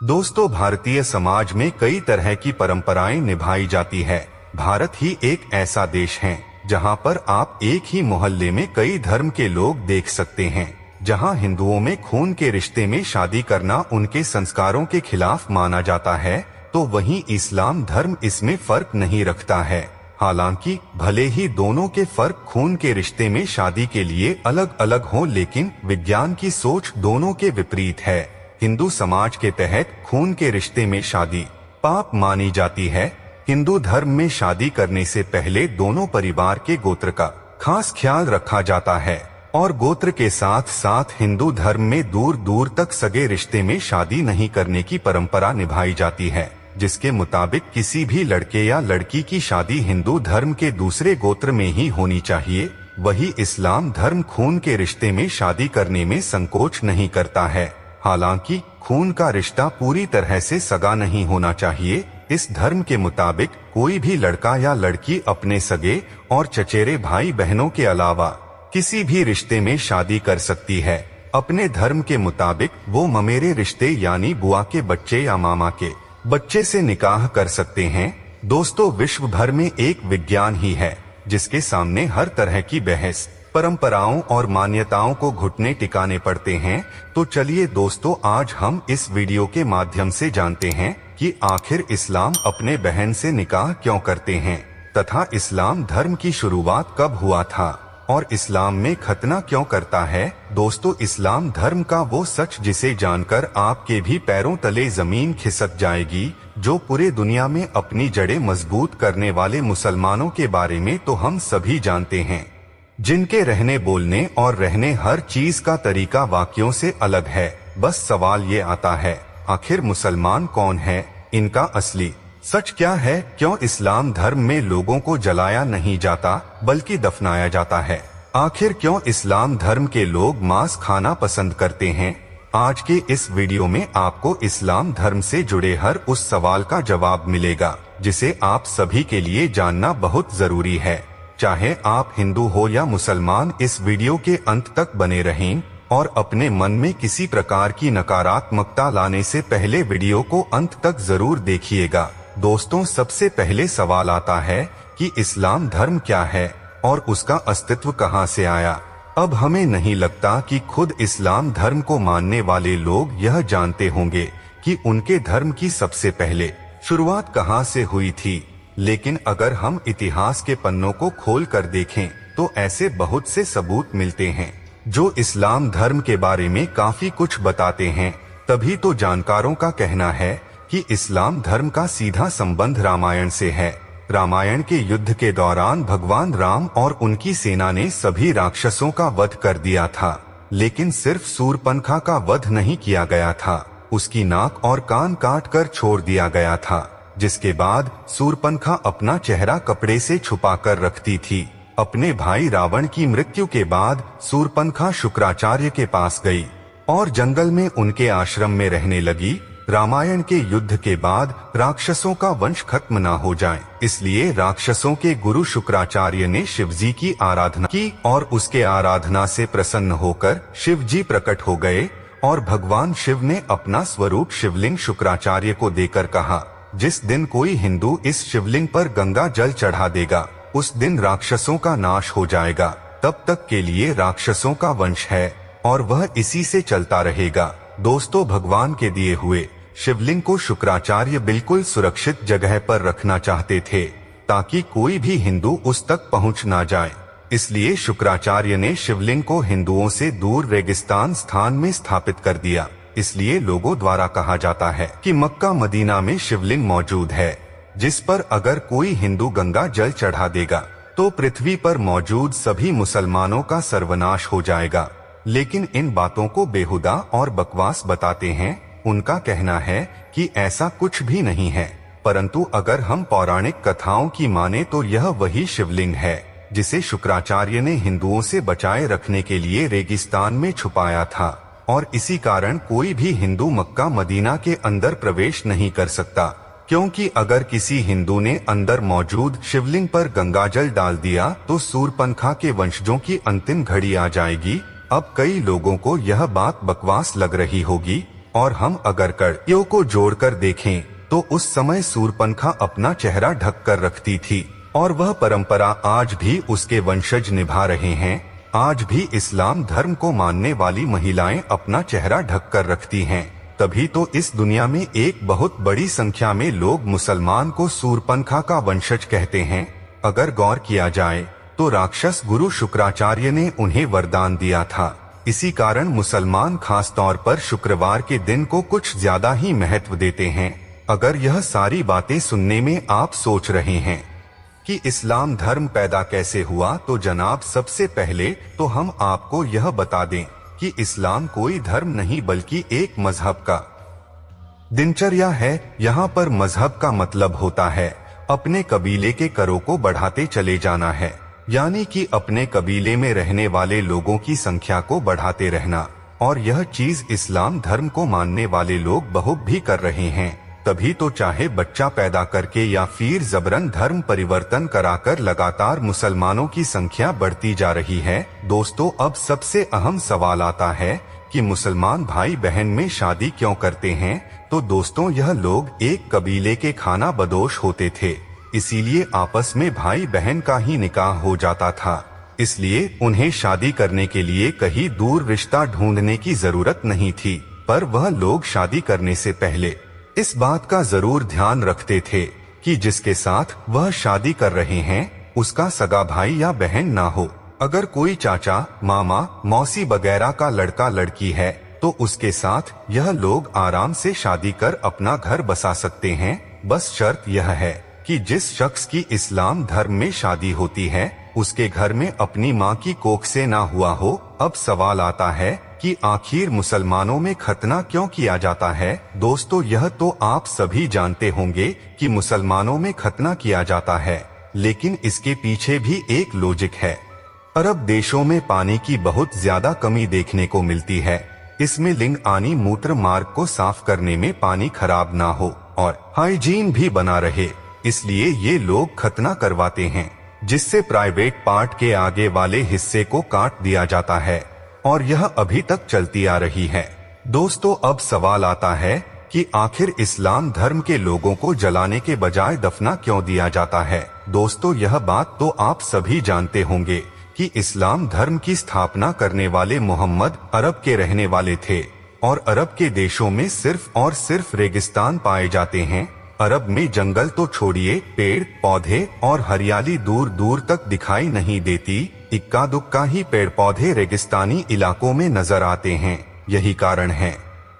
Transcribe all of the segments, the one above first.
दोस्तों, भारतीय समाज में कई तरह की परंपराएं निभाई जाती है। भारत ही एक ऐसा देश है जहां पर आप एक ही मोहल्ले में कई धर्म के लोग देख सकते हैं। जहां हिंदुओं में खून के रिश्ते में शादी करना उनके संस्कारों के खिलाफ माना जाता है, तो वहीं इस्लाम धर्म इसमें फर्क नहीं रखता है। हालांकि भले ही दोनों के फर्क खून के रिश्ते में शादी के लिए अलग अलग हो, लेकिन विज्ञान की सोच दोनों के विपरीत है। हिंदू समाज के तहत खून के रिश्ते में शादी पाप मानी जाती है। हिंदू धर्म में शादी करने से पहले दोनों परिवार के गोत्र का खास ख्याल रखा जाता है और गोत्र के साथ साथ हिंदू धर्म में दूर दूर तक सगे रिश्ते में शादी नहीं करने की परंपरा निभाई जाती है, जिसके मुताबिक किसी भी लड़के या लड़की की शादी हिंदू धर्म के दूसरे गोत्र में ही होनी चाहिए। वही इस्लाम धर्म खून के रिश्ते में शादी करने में संकोच नहीं करता है। हालांकि खून का रिश्ता पूरी तरह से सगा नहीं होना चाहिए। इस धर्म के मुताबिक कोई भी लड़का या लड़की अपने सगे और चचेरे भाई बहनों के अलावा किसी भी रिश्ते में शादी कर सकती है। अपने धर्म के मुताबिक वो ममेरे रिश्ते यानी बुआ के बच्चे या मामा के बच्चे से निकाह कर सकते हैं। दोस्तों, विश्व भर में एक विज्ञान ही है जिसके सामने हर तरह की बहस, परंपराओं और मान्यताओं को घुटने टिकाने पड़ते हैं। तो चलिए दोस्तों, आज हम इस वीडियो के माध्यम से जानते हैं कि आखिर इस्लाम अपने बहन से निकाह क्यों करते हैं तथा इस्लाम धर्म की शुरुआत कब हुआ था और इस्लाम में खतना क्यों करता है। दोस्तों, इस्लाम धर्म का वो सच जिसे जानकर आपके भी पैरों तले जमीन खिसक जाएगी, जो पूरे दुनिया में अपनी जड़ें मजबूत करने वाले मुसलमानों के बारे में तो हम सभी जानते हैं, जिनके रहने बोलने और रहने हर चीज का तरीका वाक्यों से अलग है। बस सवाल ये आता है, आखिर मुसलमान कौन है, इनका असली सच क्या है? क्यों इस्लाम धर्म में लोगों को जलाया नहीं जाता बल्कि दफनाया जाता है? आखिर क्यों इस्लाम धर्म के लोग मांस खाना पसंद करते हैं? आज के इस वीडियो में आपको इस्लाम धर्म से जुड़े हर उस सवाल का जवाब मिलेगा जिसे आप सभी के लिए जानना बहुत जरूरी है। चाहे आप हिंदू हो या मुसलमान, इस वीडियो के अंत तक बने रहें और अपने मन में किसी प्रकार की नकारात्मकता लाने से पहले वीडियो को अंत तक जरूर देखिएगा। दोस्तों, सबसे पहले सवाल आता है कि इस्लाम धर्म क्या है और उसका अस्तित्व कहां से आया। अब हमें नहीं लगता कि खुद इस्लाम धर्म को मानने वाले लोग यह जानते होंगे कि उनके धर्म की सबसे पहले शुरुआत कहां से हुई थी। लेकिन अगर हम इतिहास के पन्नों को खोल कर देखें तो ऐसे बहुत से सबूत मिलते हैं जो इस्लाम धर्म के बारे में काफी कुछ बताते हैं। तभी तो जानकारों का कहना है कि इस्लाम धर्म का सीधा संबंध रामायण से है। रामायण के युद्ध के दौरान भगवान राम और उनकी सेना ने सभी राक्षसों का वध कर दिया था, लेकिन सिर्फ शूर्पणखा का वध नहीं किया गया था, उसकी नाक और कान काट कर छोड़ दिया गया था। जिसके बाद शूर्पणखा अपना चेहरा कपड़े से छुपा कर रखती थी। अपने भाई रावण की मृत्यु के बाद शूर्पणखा शुक्राचार्य के पास गई और जंगल में उनके आश्रम में रहने लगी। रामायण के युद्ध के बाद राक्षसों का वंश खत्म न हो जाए, इसलिए राक्षसों के गुरु शुक्राचार्य ने शिवजी की आराधना की और उसके आराधना से प्रसन्न होकर शिवजी प्रकट हो गए और भगवान शिव ने अपना स्वरूप शिवलिंग शुक्राचार्य को देकर कहा, जिस दिन कोई हिंदू इस शिवलिंग पर गंगा जल चढ़ा देगा उस दिन राक्षसों का नाश हो जाएगा। तब तक के लिए राक्षसों का वंश है और वह इसी से चलता रहेगा। दोस्तों, भगवान के दिए हुए शिवलिंग को शुक्राचार्य बिल्कुल सुरक्षित जगह पर रखना चाहते थे ताकि कोई भी हिंदू उस तक पहुंच ना जाए। इसलिए शुक्राचार्य ने शिवलिंग को हिंदुओं से दूर रेगिस्तान स्थान में स्थापित कर दिया। इसलिए लोगों द्वारा कहा जाता है कि मक्का मदीना में शिवलिंग मौजूद है, जिस पर अगर कोई हिंदू गंगा जल चढ़ा देगा तो पृथ्वी पर मौजूद सभी मुसलमानों का सर्वनाश हो जाएगा। लेकिन इन बातों को बेहुदा और बकवास बताते हैं। उनका कहना है कि ऐसा कुछ भी नहीं है, परंतु अगर हम पौराणिक कथाओं की माने तो यह वही शिवलिंग है जिसे शुक्राचार्य ने हिंदुओं से बचाए रखने के लिए रेगिस्तान में छुपाया था और इसी कारण कोई भी हिंदू मक्का मदीना के अंदर प्रवेश नहीं कर सकता, क्योंकि अगर किसी हिंदू ने अंदर मौजूद शिवलिंग पर गंगाजल डाल दिया तो शूर्पणखा के वंशजों की अंतिम घड़ी आ जाएगी। अब कई लोगों को यह बात बकवास लग रही होगी और हम अगर कड़ियों को जोड़कर देखें तो उस समय शूर्पणखा अपना चेहरा ढक कर रखती थी और वह परंपरा आज भी उसके वंशज निभा रहे हैं। आज भी इस्लाम धर्म को मानने वाली महिलाएं अपना चेहरा ढक कर रखती हैं। तभी तो इस दुनिया में एक बहुत बड़ी संख्या में लोग मुसलमान को शूर्पणखा का वंशज कहते हैं। अगर गौर किया जाए तो राक्षस गुरु शुक्राचार्य ने उन्हें वरदान दिया था। इसी कारण मुसलमान खास तौर पर शुक्रवार के दिन को कुछ ज्यादा ही महत्व देते हैं। अगर यह सारी बातें सुनने में आप सोच रहे हैं कि इस्लाम धर्म पैदा कैसे हुआ, तो जनाब सबसे पहले तो हम आपको यह बता दें कि इस्लाम कोई धर्म नहीं बल्कि एक मजहब का दिनचर्या है। यहाँ पर मजहब का मतलब होता है अपने कबीले के करों को बढ़ाते चले जाना है, यानी कि अपने कबीले में रहने वाले लोगों की संख्या को बढ़ाते रहना। और यह चीज इस्लाम धर्म को मानने वाले लोग बहुत भी कर रहे हैं। तभी तो चाहे बच्चा पैदा करके या फिर जबरन धर्म परिवर्तन कराकर लगातार मुसलमानों की संख्या बढ़ती जा रही है। दोस्तों, अब सबसे अहम सवाल आता है कि मुसलमान भाई बहन में शादी क्यों करते हैं। तो दोस्तों, यह लोग एक कबीले के खाना बदोश होते थे, इसीलिए आपस में भाई बहन का ही निकाह हो जाता था। इसलिए उन्हें शादी करने के लिए कहीं दूर रिश्ता ढूंढने की जरूरत नहीं थी। पर वह लोग शादी करने से पहले इस बात का जरूर ध्यान रखते थे कि जिसके साथ वह शादी कर रहे हैं उसका सगा भाई या बहन ना हो। अगर कोई चाचा, मामा, मौसी वगैरह का लड़का लड़की है तो उसके साथ यह लोग आराम से शादी कर अपना घर बसा सकते हैं। बस शर्त यह है कि जिस शख्स की इस्लाम धर्म में शादी होती है उसके घर में अपनी माँ की कोख से ना हुआ हो। अब सवाल आता है कि आखिर मुसलमानों में खतना क्यों किया जाता है। दोस्तों, यह तो आप सभी जानते होंगे कि मुसलमानों में खतना किया जाता है, लेकिन इसके पीछे भी एक लॉजिक है। अरब देशों में पानी की बहुत ज्यादा कमी देखने को मिलती है। इसमें लिंग आनी मूत्र मार्ग को साफ करने में पानी खराब ना हो और हाइजीन भी बना रहे, इसलिए ये लोग खतना करवाते हैं, जिससे प्राइवेट पार्ट के आगे वाले हिस्से को काट दिया जाता है और यह अभी तक चलती आ रही है। दोस्तों, अब सवाल आता है कि आखिर इस्लाम धर्म के लोगों को जलाने के बजाय दफना क्यों दिया जाता है। दोस्तों, यह बात तो आप सभी जानते होंगे कि इस्लाम धर्म की स्थापना करने वाले मोहम्मद अरब के रहने वाले थे और अरब के देशों में सिर्फ और सिर्फ रेगिस्तान पाए जाते हैं। अरब में जंगल तो छोड़िए, पेड़ पौधे और हरियाली दूर दूर तक दिखाई नहीं देती। इक्का दुक्का ही पेड़ पौधे रेगिस्तानी इलाकों में नजर आते हैं। यही कारण है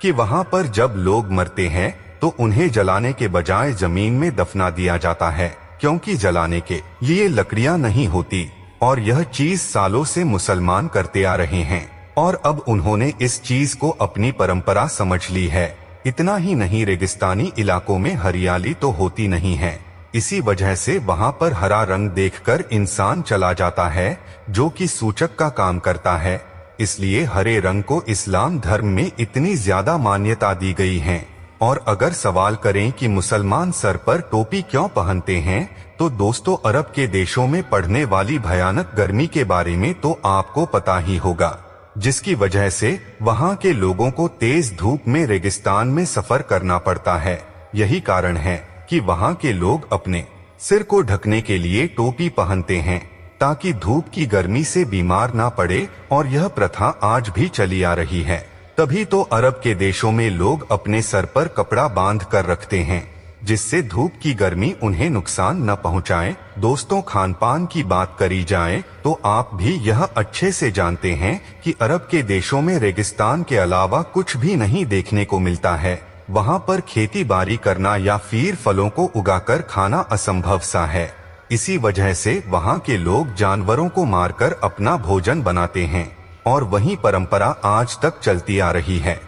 कि वहाँ पर जब लोग मरते हैं तो उन्हें जलाने के बजाय जमीन में दफना दिया जाता है, क्योंकि जलाने के लिए लकड़ियाँ नहीं होती। और यह चीज सालों से मुसलमान करते आ रहे हैं और अब उन्होंने इस चीज को अपनी परंपरा समझ ली है। इतना ही नहीं, रेगिस्तानी इलाकों में हरियाली तो होती नहीं है, इसी वजह से वहाँ पर हरा रंग देखकर इंसान चला जाता है, जो कि सूचक का काम करता है। इसलिए हरे रंग को इस्लाम धर्म में इतनी ज्यादा मान्यता दी गई है। और अगर सवाल करें कि मुसलमान सर पर टोपी क्यों पहनते हैं, तो दोस्तों, अरब के देशों में पड़ने वाली भयानक गर्मी के बारे में तो आपको पता ही होगा, जिसकी वजह से वहाँ के लोगों को तेज धूप में रेगिस्तान में सफर करना पड़ता है। यही कारण है कि वहाँ के लोग अपने सिर को ढकने के लिए टोपी पहनते हैं, ताकि धूप की गर्मी से बीमार ना पड़े। और यह प्रथा आज भी चली आ रही है। तभी तो अरब के देशों में लोग अपने सर पर कपड़ा बांध कर रखते हैं, जिससे धूप की गर्मी उन्हें नुकसान न पहुंचाए। दोस्तों, खान पान की बात करी जाए तो आप भी यह अच्छे से जानते हैं कि अरब के देशों में रेगिस्तान के अलावा कुछ भी नहीं देखने को मिलता है। वहाँ पर खेती बाड़ी करना या फिर फलों को उगाकर खाना असंभव सा है। इसी वजह से वहाँ के लोग जानवरों को मारकर अपना भोजन बनाते हैं और वही परंपरा आज तक चलती आ रही है।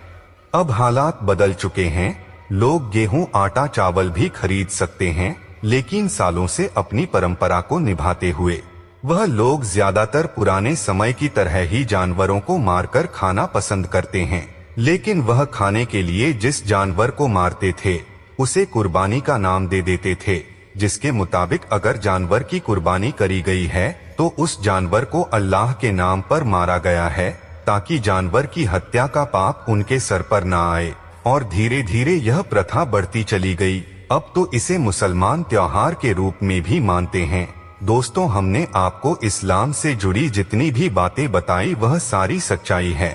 अब हालात बदल चुके हैं, लोग गेहूं, आटा, चावल भी खरीद सकते हैं, लेकिन सालों से अपनी परंपरा को निभाते हुए वह लोग ज्यादातर पुराने समय की तरह ही जानवरों को मारकर खाना पसंद करते हैं। लेकिन वह खाने के लिए जिस जानवर को मारते थे उसे कुर्बानी का नाम दे देते थे, जिसके मुताबिक अगर जानवर की कुर्बानी करी गई है तो उस जानवर को अल्लाह के नाम पर मारा गया है, ताकि जानवर की हत्या का पाप उनके सर पर ना आए। और धीरे धीरे यह प्रथा बढ़ती चली गई। अब तो इसे मुसलमान त्योहार के रूप में भी मानते हैं। दोस्तों, हमने आपको इस्लाम से जुड़ी जितनी भी बातें बताई वह सारी सच्चाई है।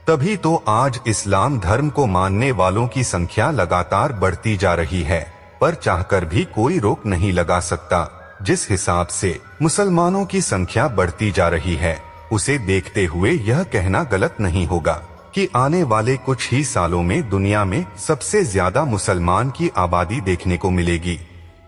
तभी तो आज इस्लाम धर्म को मानने वालों की संख्या लगातार बढ़ती जा रही है, पर चाहकर भी कोई रोक नहीं लगा सकता। जिस हिसाब से मुसलमानों की संख्या बढ़ती जा रही है, उसे देखते हुए यह कहना गलत नहीं होगा कि आने वाले कुछ ही सालों में दुनिया में सबसे ज्यादा मुसलमान की आबादी देखने को मिलेगी।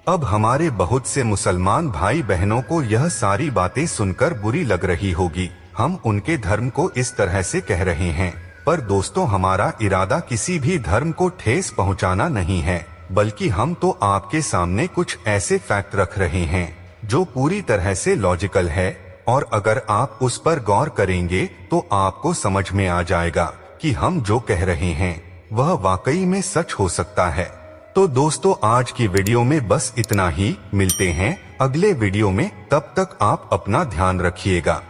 अब हमारे बहुत से मुसलमान भाई बहनों को यह सारी बातें सुनकर बुरी लग रही होगी। हम उनके धर्म को इस तरह से कह रहे हैं, पर दोस्तों, हमारा इरादा किसी भी धर्म को ठेस पहुंचाना नहीं है, बल्कि हम तो आपके सामने कुछ ऐसे फैक्ट रख रहे हैं जो पूरी तरह से लॉजिकल है, और अगर आप उस पर गौर करेंगे तो आपको समझ में आ जाएगा कि हम जो कह रहे हैं वह वाकई में सच हो सकता है। तो दोस्तों, आज की वीडियो में बस इतना ही। मिलते हैं अगले वीडियो में, तब तक आप अपना ध्यान रखिएगा।